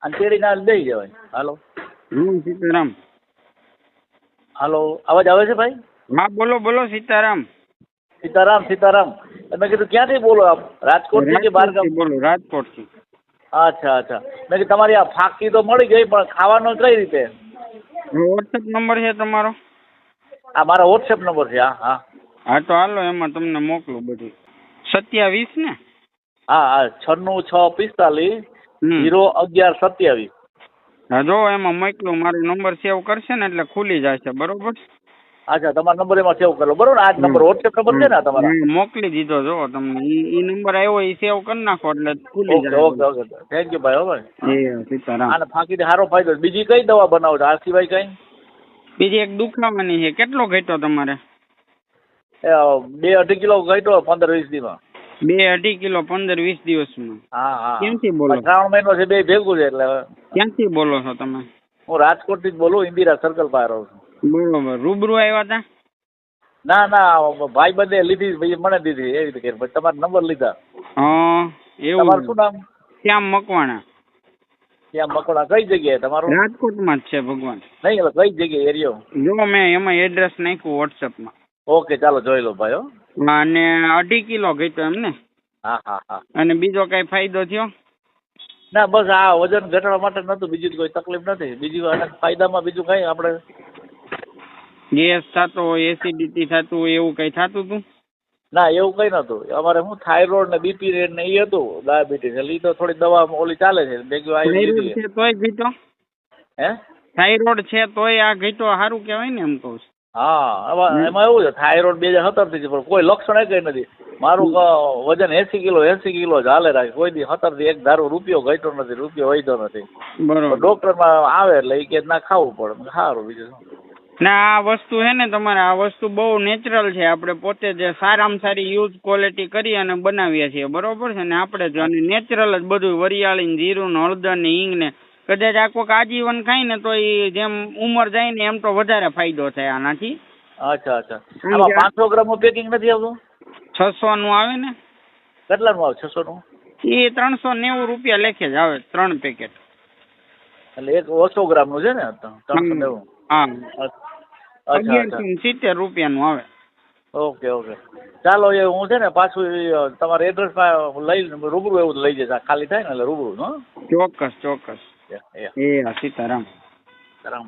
અને તેડી ના દઈ જવાય. હાલો સીતારામ. હાલો, અવાજ આવે છે ભાઈ? હા બોલો બોલો સીતારામ. સીતારામ સીતારામ. મેં કીધું ક્યાંથી બોલો આપ? રાજકોટથી કે બહાર ગામ? બોલો રાજકોટથી. અચ્છા અચ્છા. મેં કીધું તમારી આ ફાકી તો મળી ગઈ, પણ ખાવાનું કઈ રીતે? વોટ્સએપ નંબર છે તમારો? આ મારો વોટ્સએપ નંબર છે. હા હા હા તો હાલો એમાં તમને મોકલું બધું. 27 ને? હા હા 9665401127. હા જો એમાં મોકલું. મારો નંબર સેવ કરશે ને એટલે ખુલી જશે. બરોબર? અચ્છા, તમારો નંબર એમાં સેવ કરો. બરોબર, આ જ નંબર વોટ્સએપ નંબર છે ને તમારા? મોકલી દીધો. જો તમને ઈ નંબર આવ્યો એ સેવ કરી નાખો એટલે ખુલી ઓકે જાય. ઓકે ઓકે, થેન્ક યુ ભાઈ. હો ભાઈ, સીતારામ. આને ફાંકીથી સારો ફાયદો. બીજી કઈ દવા બનાવો છો આ સિવાય કઈ? બીજી એક દુખાવાની છે. કેટલો ઘટ્યો તમારે? 2-2.5 કિલો ઘટ્યો 15-20 દીમાં. 2-2.5 કિલો 15-20 દિવસમાં? હા હા. ક્યાંથી બોલો? 3 મહિનો છે, બે ભેગું છે. એટલે ક્યાંથી બોલો છો તમે? હું રાજકોટ થી જ બોલું, ઇન્દિરા સર્કલ પાસે રહું છું. બરોબર. રૂબરૂ આવ્યા હતા? ના ના, ભાઈ બંને લીધી, ભાઈ મને દીધી એવી રીતે. પછી તમારો નંબર લીધા. એવું? તમારું શું નામ? શ્યામ મકવાણા. ત્યાં મકોડા કઈ જગ્યાએ તમારું? રાજકોટમાં જ છે ભગવાન. નહીં, એટલે કઈ જગ્યાએ એરિયો? જો મેં એમાં એડ્રેસ નાખ્યું વોટ્સએપમાં. ઓકે ચાલો જોઈ લો ભાઈ. હો. અને 2.5 કિલો ઘટ્યો એમ ને? હા હા હા. અને બીજો કઈ ફાયદો થયો? ના બસ આ વજન ઘટાડવા માટે નતું, બીજી કોઈ તકલીફ નથી. બીજી અને ફાયદામાં બીજું કઈ આપણે? ગેસ થતો હોય, એસિડિટી થતું હોય, એવું કઈ થતું હતું? ના એવું કઈ નતું. અમારે શું થાઇરોઇડ ને બીપી ને એ હતું, ડાયાબિટીસ. એટલે એ તો થોડી દવા ઓલી ચાલે છે. ભેગું આવી લીધી. છે તોય ઘટ્યો? હે? થાઇરોઇડ છે તોય આ ઘટ્યો? સારું કહેવાય ને એમ કહું છું. હા, એમાં એવું છે, થાઇરોઇડ 2017 થી છે, પણ કોઈ લક્ષણ કઈ નથી. મારું વજન 80 કિલો જ હાલે રાખે. કોઈ દી 17 થી એક ધારો રૂપિયો ઘટ્યો નથી, રૂપિયો વધ્યો નથી. બરોબર. ડોક્ટર માં આવે એટલે એ કે ના ખાવું પડે. સારું, બીજું શું. ના આ વસ્તુ છે ને તમારે, આ વસ્તુ બહુ નેચરલ છે. આપણે પોતે જે સારામાં સારી યુઝ ક્વોલિટી કરી અને બનાવીએ છીએ. બરોબર છે ને? આપણે જો નેચરલ જ બધું, વરિયાળી, જીરું, હળદર ને હિંગ ને, કદાચ આ કોઈક આજીવન ખાય ને તો એ જેમ ઉંમર જાય ને એમ તો વધારે ફાયદો થાય આનાથી. અચ્છા અચ્છા. આમાં 500 ગ્રામ નું પેકિંગ નથી આવતું? 600 નું આવે ને? કેટલાનું આવે 600 નું? એ 390 રૂપિયા લેખે જ આવે 3 પેકેટ. એટલે એક 100 ગ્રામ નું છે ને? 390. હા. અચ્છા અચ્છા. 1170 રૂપિયાનું આવે. Okay okay. ચાલો, એ હું છે ને પાછું તમારા એડ્રેસ માં લઈ રૂબરૂ એવું લઈ જઈશ. ખાલી થાય ને એટલે રૂબરૂ. ચોક્કસ ચોક્કસ. સીતારામ. સીતારામ.